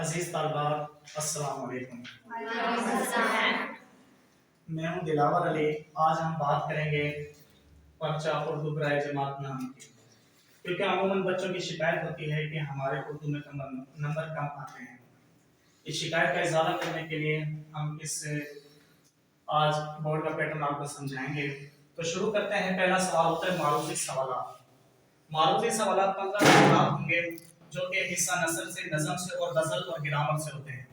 عزیز طالبات السلام علیکم۔ السلام۔ میں ہوں دلاور علی۔ آج ہم بات کریں گے پرچہ اردو برائے جماعت نام کی، کیونکہ عموماً بچوں کی شکایت ہوتی ہے کہ ہمارے اردو میں نمبر کم آتے ہیں۔ اس شکایت کا ازالہ کرنے کے لیے ہم آج بورڈ کا پیٹرن آپ کو سمجھائیں گے۔ تو شروع کرتے ہیں۔ پہلا سوال ہوتا ہے معروضی سوالات۔ معروضی سوالات 15 سوالات ہوں گے جو کہ حصہ نثر سے، نظم سے اور غزل اور گرامر سے ہوتے ہیں۔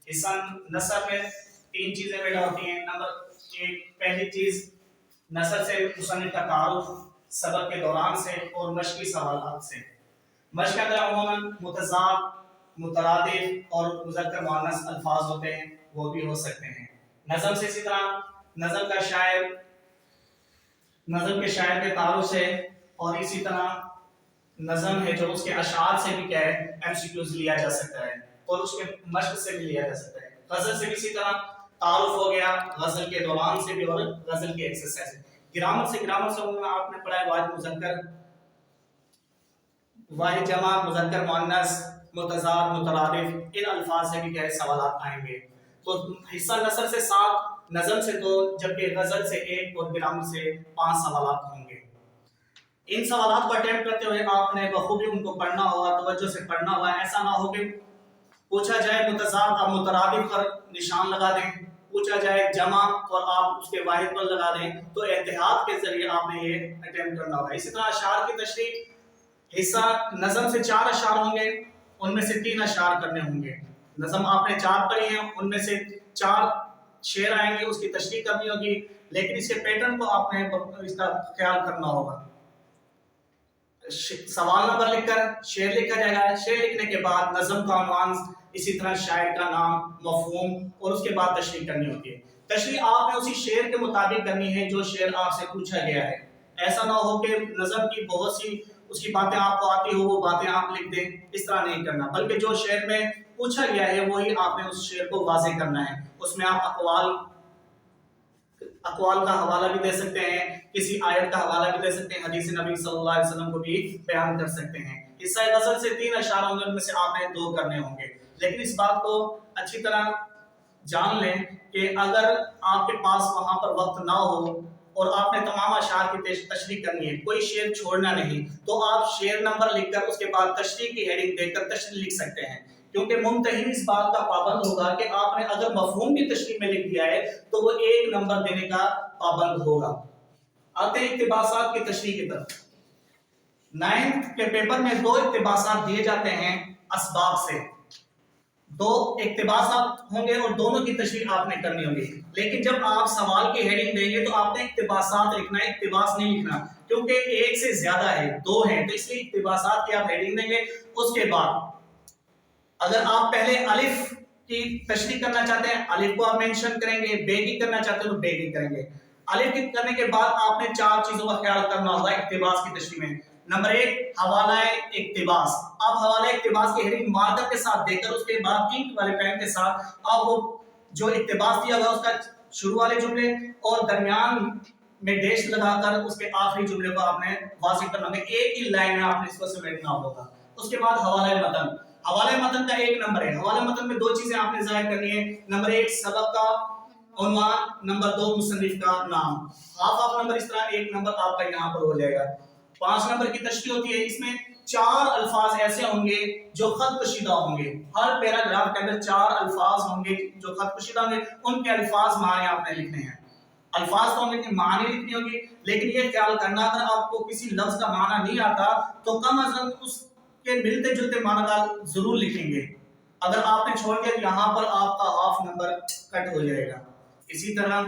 حصہ نثر میں 3 چیزیں پیدا ہوتی ہیں۔ نمبر 1، پہلی چیز نثر سے مصنف کا تعارف سبق کے دوران سے اور مشقی سوالات سے۔ مشق کے اندر عموماً متضاد، مترادف اور مذکر مؤنث الفاظ ہوتے ہیں، وہ بھی ہو سکتے ہیں۔ نظم سے اسی طرح نظم کے شاعر کے تعارف سے، اور اسی طرح نظم ہے جو اس کے اشعار سے بھی کیا ہے ایم سی کیوز لیا جا سکتا ہے اور اس کے مشق سے بھی لیا جا سکتا ہے۔ غزل سے بھی اسی طرح تعارف ہو گیا، غزل کے دوران سے بھی اور غزل کی ایکسرسائز۔ گرامر سے آپ نے پڑھا ہے واحد مذکر، واحد جمع، مذکر مؤنث، متضاد، مترادف، ان الفاظ سے بھی کیا ہے سوالات آئیں گے۔ تو حصہ نثر سے 7، نظم سے 2، جبکہ غزل سے 1 اور گرامر سے 5 سوالات ہوں گے۔ ان سوالات کو اٹیمپٹ کرتے ہوئے آپ نے بخوبی ان کو پڑھنا ہوگا، توجہ سے پڑھنا ہوگا۔ ایسا نہ ہو کہ پوچھا جائے متضاد اور مترادف پر نشان لگا دیں، پوچھا جائے جمع اور آپ اس کے واحد پر لگا دیں۔ تو احتیاط کے ذریعے آپ نے یہ اٹیمپٹ کرنا ہوگا۔ اسی طرح اشعار کی تشریح، حصہ نظم سے 4 اشعار ہوں گے، ان میں سے 3 اشعار کرنے ہوں گے۔ نظم آپ نے 4 پڑھی ہیں، ان میں سے 4 شعر آئیں گے، اس کی تشریح کرنی ہوگی، لیکن اس کے پیٹرن کو آپ نے اس کا خیال کرنا ہوگا۔ سوال نمبر لکھ کر شعر لکھا جائے گا، شعر لکھنے کے بعد نظم کا عنوان، اسی طرح شاعر کا نام، مفہوم، اور اس کے بعد تشریح کرنی ہوتی ہے۔ تشریح آپ نے اسی شعر کے مطابق کرنی ہے جو شعر آپ سے پوچھا گیا ہے۔ ایسا نہ ہو کہ نظم کی بہت سی اس کی باتیں آپ کو آتی ہو، وہ باتیں آپ لکھ دیں، اس طرح نہیں کرنا، بلکہ جو شعر میں پوچھا گیا ہے وہی آپ نے اس شعر کو واضح کرنا ہے۔ اس میں آپ اقوال کا حوالہ بھی دے سکتے ہیں، کسی آیت کا حوالہ بھی دے سکتے ہیں، حدیث نبی صلی اللہ علیہ وسلم کو بھی بیان کر سکتے ہیں۔ حصہ غزل سے 3 اشعار ہوں گے، ان میں سے آپ نے 2 کرنے ہوں گے۔ لیکن اس بات کو اچھی طرح جان لیں کہ اگر آپ کے پاس وہاں پر وقت نہ ہو اور آپ نے تمام اشعار کی تشریح کرنی ہے، کوئی شعر چھوڑنا نہیں، تو آپ شعر نمبر لکھ کر اس کے بعد تشریح کی ہیڈنگ دے کر تشریح لکھ سکتے ہیں، کیونکہ ممتحن اس بات کا پابند ہوگا کہ آپ نے اگر مفہوم کی تشریح میں لکھ دیا ہے تو وہ 1 نمبر دینے کا پابند ہوگا۔ آتے ہیں اقتباسات کی تشریح کی طرف۔ 9th کے پیپر میں 2 اقتباسات دیے جاتے ہیں اسباب سے۔ 2 اقتباسات ہوں گے اور دونوں کی تشریح آپ نے کرنی ہوگی، لیکن جب آپ سوال کی ہیڈنگ دیں گے تو آپ نے اقتباسات لکھنا ہے، اقتباس نہیں لکھنا، کیونکہ 1 سے زیادہ ہے، 2 ہیں، تو اس لیے اقتباسات کی آپ ہیڈنگ دیں گے۔ اس کے بعد اگر آپ پہلے الف کی تشریح کرنا چاہتے ہیں، الف کو آپ مینشن کریں گے، بے کی کرنا چاہتے ہیں تو بے کی کریں گے۔ الف کی کرنے کے بعد آپ نے 4 چیزوں کا خیال کرنا ہوگا اقتباس کی تشریح میں۔ نمبر 1، حوالہ اقتباس۔ آپ حوالہ اقتباس کی ہیڈنگ مارکر کے ساتھ دے کر اس کے بعد انک والے پین کے ساتھ آپ وہ جو اقتباس دیا ہوا اس کا شروع والے جملے اور درمیان میں ڈیش لگا کر اس کے آخری جملے کو آپ نے واضح کرنا ہوگا، ایک ہی لائن میں آپ نے اس کو سمیٹنا ہوگا۔ اس کے بعد حوالہ متن۔ حوالہ متن کا 1 نمبر ہے۔ حوالہ متن میں 2 چیزیں آپ نے ظاہر کرنی ہے، نمبر 1 سبق کا عنوان، نمبر 2 مصنف کا نام۔ ہاف نمبر اس طرح 1 نمبر آپ کا یہاں پر ہو جائے گا۔ 5 نمبر کی تشریح ہوتی ہے، اس میں 4 الفاظ ایسے ہوں گے جو خط کشیدہ ہوں گے۔ ہر پیراگراف کے اندر 4 الفاظ ہوں گے جو خط کشیدہ ہوں گے، ان کے الفاظ معنی آپ نے لکھنے ہیں۔ الفاظ تو ہوں گے، معنی لکھنی ہوگی، لیکن یہ خیال کرنا اگر آپ کو کسی لفظ کا معنی نہیں آتا تو کم از کم اس کے ملتے جلتے معنی کا ضرور لکھیں گے۔ اگر آپ نے چھوڑ دیا یہاں پر آپ کا ہاف نمبر کٹ ہو جائے گا۔ اسی طرح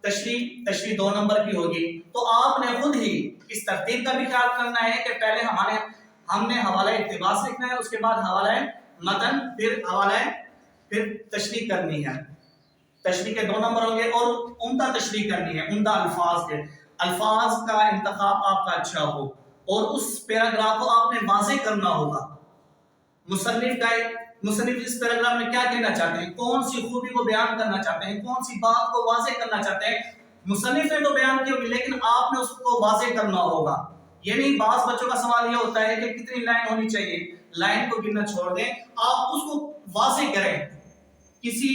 تشریح 2 نمبر کی ہوگی، تو آپ نے خود ہی اس ترتیب کا بھی خیال کرنا ہے کہ پہلے ہم نے حوالہ اقتباس لکھنا ہے، اس کے بعد حوالہ متن، پھر تشریح کرنی ہے۔ تشریح کے 2 نمبر ہوں گے اور عمدہ تشریح کرنی ہے، عمدہ الفاظ کا انتخاب آپ کا اچھا ہو اور اس پیراگراف کو آپ نے واضح کرنا ہوگا۔ مصنف اس پیراگراف میں کیا کہنا چاہتے ہیں، کون سی خوبی کو بیان کرنا چاہتے ہیں، کون سی بات کو واضح کرنا چاہتے ہیں۔ مصنف نے تو بیان کی ہوگی لیکن آپ نے اس کو واضح کرنا ہوگا۔ یہ نہیں، بعض بچوں کا سوال یہ ہوتا ہے کہ کتنی لائن ہونی چاہیے، لائن کو گننا چھوڑ دیں، آپ اس کو वाज़ेह करें। किसी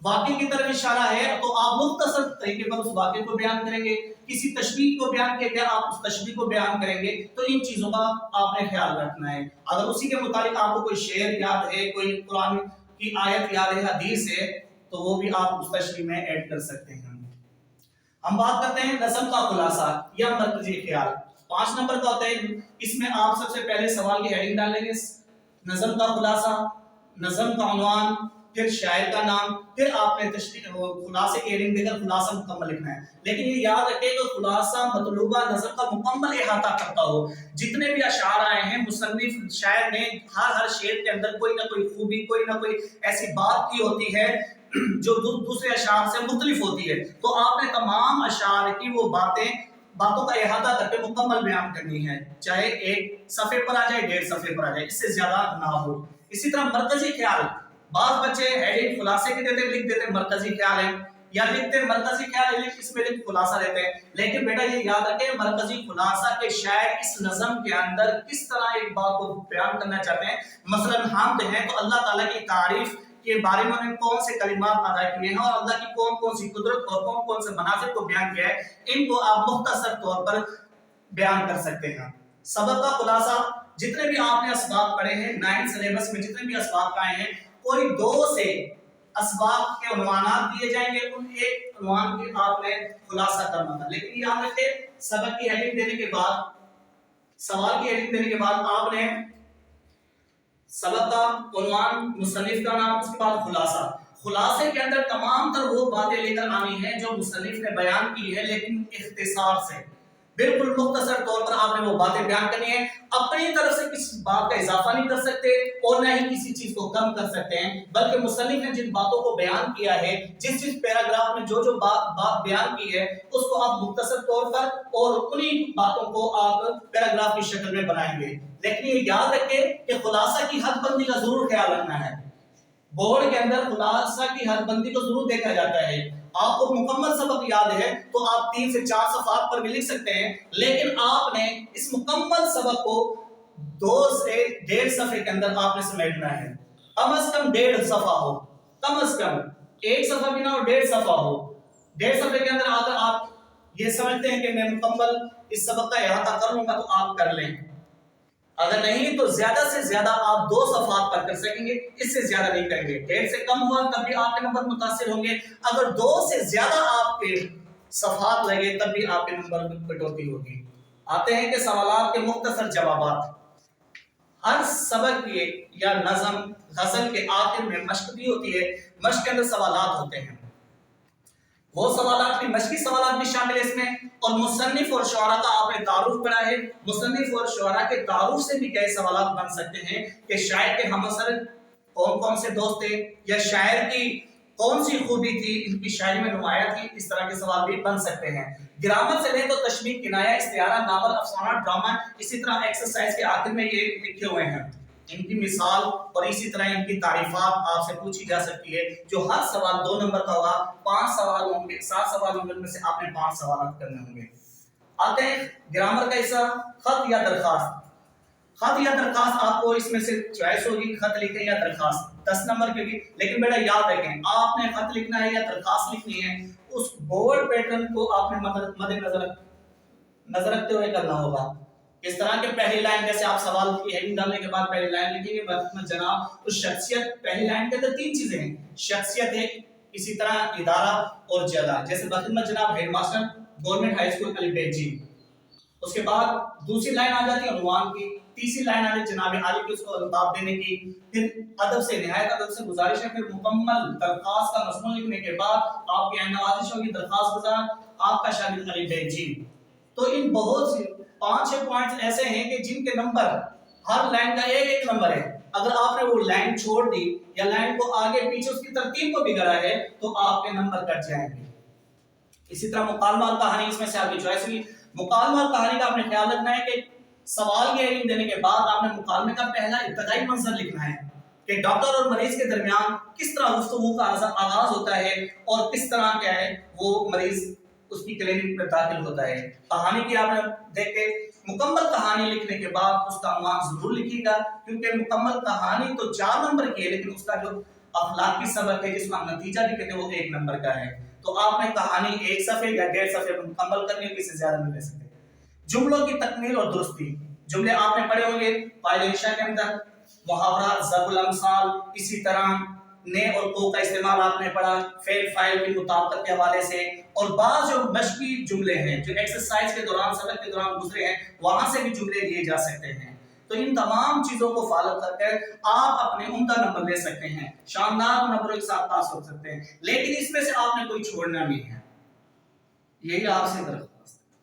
वाक़े की तरफ इशारा है तो आप मुख्तसर तरीके पर उस वाक़े को बयान करेंगे। किसी तशबीह को बयान किया गया, आप उस तशबीह को बयान करेंगे। तो इन चीज़ों का आपने ख्याल रखना है। अगर उसी के मुताबिक आपको कोई शेर याद है, कोई कुरान की आयत याद है, हदीस है, तो वो भी आप उस तशबीह में ऐड कर सकते हैं। हम बात करते हैं नज़म का खुलासा या मरकजी ख्याल। 5 नंबर का होता है, इसमें आप सबसे पहले सवाल की हेडिंग डालेंगे, नज़म का खुलासा, नज़म का उन्वान, फिर शायर का नाम, फिर आपने खुलासे की हेडिंग देकर खुलासा मुकम्मल लिखना है। लेकिन ये याद रखें कि खुलासा मतलूबा नज़म का मुकम्मल इहाता करता हो। जितने भी अशार आए हैं, मुसन्निफ शायर ने हर शेर के अंदर कोई ना कोई खूबी, कोई ना कोई ऐसी बात की होती है जो दूसरे अशार से मुख्तलिफ होती है। तो आपने तमाम अशार की वो बातों का इहाता करके मुकम्मल बयान करनी है, चाहे एक सफ़े पर आ जाए, 1.5 सफ़े पर आ जाए, इससे ज्यादा ना हो। इसी तरह मरकजी ख्याल, बात बच्चे हेडिंग खुलासे के देते लिख देते मरकजी ख्याल है, या लिखते मरकजी ख्याल है, इसमें लिख खुलासा देते हैं। लेकिन बेटा ये याद रखें, मरकजी खुलासा के शायर इस नज़म के अंदर किस तरह एक बात को बयान करना चाहते हैं। मसलन हम हैं तो अल्लाह ताला की तारीफ के बारे में उन्होंने कौन से कलिमात अदा किए हैं और अल्लाह की कौन कौन सी कुदरत और कौन कौन से मनासिब को बयान किया है, इनको आप मुख्तसर तौर पर बयान कर सकते हैं। सबक का खुलासा, जितने भी आपने असबाब पढ़े हैं 9 सिलेबस में, जितने भी असबाब आए हैं, कोई 2 से असबाब के उन्वानात दिए जाएंगे, उन एक उन्वान की आपने खुलासा करना था। लेकिन याद रखें, सबक की हेडिंग देने के बाद, सवाल की हेडिंग देने के बाद आपने सबक का उन्वान, मुसन्निफ का नाम, उसके बाद खुलासा। खुलासे के अंदर तमाम तर वो बातें लेकर आनी है जो मुसन्निफ ने बयान की है, लेकिन इख्तिसार से, बिल्कुल मुख्तसर तौर पर आपने वो बातें बयान करनी है। अपनी तरफ से किसी बात का इजाफा नहीं कर सकते और न ही किसी चीज को कम कर सकते हैं, बल्कि मुसन्निफ ने जिन बातों को बयान किया है, जिस पैराग्राफ में जो बात बयान की है, उसको आप मुख्तसर तौर पर और उन्हीं बातों को आप पैराग्राफ की शक्ल में बनाएंगे। लेकिन ये याद रखें कि खुलासा की हदबंदी का जरूर ख्याल रखना है। बोर्ड के अंदर खुलासा की हदबंदी को जरूर देखा जाता है। आपको मुकम्मल सबक याद है तो आप 3 से 4 सफ़ात पर भी लिख सकते हैं, लेकिन आपने इस मुकम्मल सबक को 2 से 1.5 सफ़े के अंदर आपने समेटना है। कम से कम 1.5 सफ़ा हो, कम से कम 1 सफ़ा भी ना हो, 1.5 सफ़ा हो। 1.5 सफ़े के अंदर आकर आप ये समझते हैं कि मैं मुकम्मल इस सबक का इहाता कर लूंगा, तो आप कर लें। अगर नहीं तो ज्यादा से ज्यादा आप 2 सफ़ात पर कर सकेंगे, इससे ज्यादा नहीं करेंगे। 1.5 से कम हुआ तब भी आपके नंबर मुतासिर होंगे, अगर 2 से ज्यादा आपके सफ़ात लगे तब भी आपके नंबर में कटौती होगी। आते हैं कि सवालात के मुख्तसर जवाबात। हर सबक के या नज़म गज़ल के आखिर में मश्क भी होती है, मश्क के अंदर सवालात होते हैं। वो सवालात भी, मश्की सवालात भी शामिल है इसमें। और मुसन्निफ और शुअरा का आपने तारुफ पढ़ा है, मुसन्निफ और शुअरा के तारुफ से भी कई सवालात बन सकते हैं कि शायर के हमअसर कौन कौन से दोस्त थे, या शायर की कौन सी खूबी थी, इनकी शायरी में नुमाया थी। इस तरह के सवाल भी बन सकते हैं। ग्रामर से लें तो तशबीह, किनाया, इस्तिआरा, नावल, अफसाना, ड्रामा, इसी तरह एक्सरसाइज के आखिर में ये लिखे हुए हैं। इनकी मिसाल और इसी तरह इनकी तारीफात आपसे पूछी जा सकती है, जो हर सवाल 2 नंबर का होगा। 5 सवाल होंगे, 7 सवाल होंगे, उनमें से आपने 5 सवाल करने होंगे। आते हैं ग्रामर का हिस्सा, खत या दरखास्त। खत या दरखास्त आपको इसमें से चॉइस होगी, खत लिखें या दरखास्त, 10 नंबर के भी। लेकिन बेटा याद रखें, आपने खत लिखना है या दरखास्त लिखनी है, उस बोर्ड पैटर्न को आपने नजर रखते हुए करना होगा। इस तरह के पहली लाइन, जैसे आप सवाल की हेडिंग डालने के बाद पहली लाइन लिखेंगे, जनाब, तो शख्सियत, पहली लाइन के अंदर 3 चीजें हैं, शख्सियत है, इसी तरह इदारा और जगह। जैसे बखिदमत जनाब हेडमास्टर, गवर्नमेंट हाई स्कूल अलीबेग। उसके बाद दूसरी लाइन आ जाती है उन्वान की, तीसरी लाइन आ जाती है जनाब आली की, उसको अल्ताफ देने की, फिर अदब से, निहायत अदब से गुजारिश है, फिर मुकम्मल दरखास्त का मज़मून लिखने के बाद आपकी नवाजिश होगी, दरखास्त गुजार आपका शागिर्द अलीबेग। तो इन बहुत सी 5-6 पॉइंट्स ऐसे हैं कि जिनके नंबर, हर लाइन का एक नंबर है। अगर आपने वो लाइन छोड़ दी या लाइन को आगे पीछे उसकी तरतीब को बिगड़ा है तो आपके नंबर कट जाएंगे। इसी तरह मुकालमा और कहानी, इसमें से आपकी चॉइस हुई। मुकालमा और कहानी का आपने ख्याल रखना है कि सवाल की हेडिंग देने के बाद आपने मुकालमे का पहला इब्तदाई मंजर लिखना है कि डॉक्टर और मरीज के दरमियान किस तरह गुफ्तगू का आगाज होता है और किस तरह क्या है वो मरीज उसकी क्लिनिक में दाखिल होता है। कहानी की आपने देख के मुकम्मल कहानी लिखने के बाद उसका अनवान जरूर लिखिएगा, क्योंकि मुकम्मल कहानी तो 4 नंबर की है, लेकिन उसका जो अखलाकी सबक है जिसका नतीजा भी कहते हैं वो 1 नंबर का है। तो आपने कहानी 1 सफ़े या 1.5 सफ़े पर मुकम्मल करनी है, इससे ज्यादा नहीं ले सकते। जुमलों की तकमील और दुरुस्ती, जुमले आपने पढ़े होंगे फाइल इंशा के अंदर, मुहावरा, ज़रबुल अमसाल, इसी तरह ने और को का इस्तेमाल आपने पढ़ा फेल फाइल की मुताबिकत के हवाले से, और बाद जो मशकी जुमले हैं जो एक्सरसाइज के दौरान सबक के दौरान गुजरे हैं वहां से भी जुमले लिए जा सकते हैं। तो इन तमाम चीजों को फॉलो करके आप अपने उम्दा नंबर ले सकते हैं, शानदार नंबरों के साथ पास हो सकते हैं, लेकिन इसमें से आपने कोई छोड़ना नहीं है। यही आपसे दरख्वास्त।